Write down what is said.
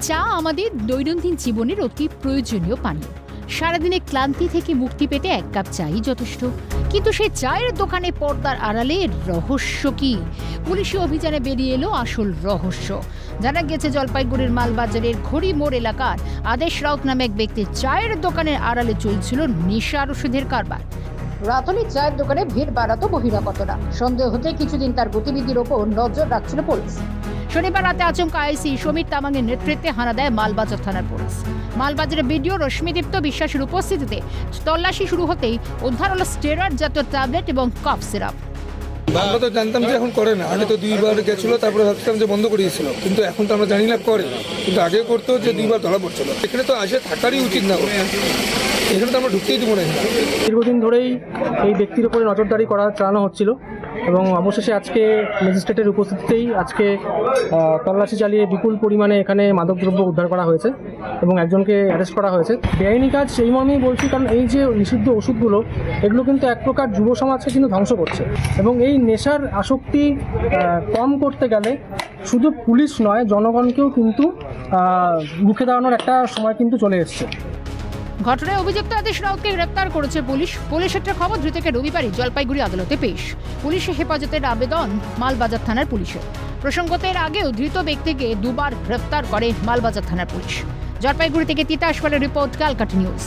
চা আমাদের দৈনন্দিন জীবনের অতি প্রয়োজনীয় পানীয়। সারাদিনে ক্লান্তি থেকে মুক্তি পেতে এক কাপ চাই যথেষ্ট। কিন্তু সেই চায়ের দোকানে পর্দার আড়ালে রহস্য কি? পুলিশি অভিযানে বেরিয়ে এলো আসল রহস্য। জানা গেছে জলপাইগুড়ির মালবাজারের ঘড়ি মোড় এলাকার আদেশ রাউত নামে এক ব্যক্তির চায়ের দোকানের আড়ালে চলছিল নেশার ওষুধের কারবার। রাতলি চায়ের দোকানে ভিড় বাড়াতো বহিরাগতরা। সন্দেহ হতে কিছুদিন তার গতিবিধির ওপর নজর রাখছিল পুলিশ। শনিবার রাতে আচমকা আইসি সমীর তামাংয়ের নেতৃত্বে হানা দেয় মালবাজার থানার পুলিশ। মালবাজারের বিডিও রশ্মিদীপ্ত বিশ্বাসের উপস্থিতিতে তল্লাশি শুরু হতেই উদ্ধার হলো স্টেরয়েড জাতীয় ট্যাবলেট এবং কফ সিরাপ। আমরা তো জানতাম যে এখন করে না, আগে তো দুইবার গেছিল, তারপরে ভাবছিলাম যে বন্ধ করে দিয়েছিল, কিন্তু এখন তো আমরা জানি না করে, কিন্তু আগে করতো যে দুইবার ধরা পড়ছিল। এখানে তো আসে থাকারই উচিত না, এখানে তো আমরা ঢুকতেই দিব না। দীর্ঘদিন ধরেই এই ব্যক্তির উপরে নজরদারি চালানো হচ্ছিল এবং অবশেষে আজকে ম্যাজিস্ট্রেটের উপস্থিতিতেই আজকে তল্লাশি চালিয়ে বিপুল পরিমাণে এখানে মাদকদ্রব্য উদ্ধার করা হয়েছে এবং একজনকে অ্যারেস্ট করা হয়েছে। বেআইনি কাজ সেই মর্মেই বলছি, কারণ এই যে নিষিদ্ধ ওষুধগুলো এগুলো কিন্তু এক প্রকার যুব সমাজকে কিন্তু ধ্বংস করছে এবং এই নেশার আসক্তি কম করতে গেলে শুধু পুলিশ নয়, জনগণকেও কিন্তু রুখে দাঁড়ানোর একটা সময় কিন্তু চলে এসছে। ঘটনায় অভিযুক্ত আদেশ রাউতকে গ্রেপ্তার করেছে পুলিশ। পুলিশের খবর ধৃতকে রবিবারই জলপাইগুড়ি আদালতে পেশ। পুলিশের হেফাজতের আবেদন মালবাজার থানার পুলিশের। প্রসঙ্গত এর আগেও ধৃত ব্যক্তিকে দুবার গ্রেপ্তার করে মালবাজার থানার পুলিশ। জলপাইগুড়ি থেকে তিতাস পালের রিপোর্ট, ক্যালকাটা নিউজ।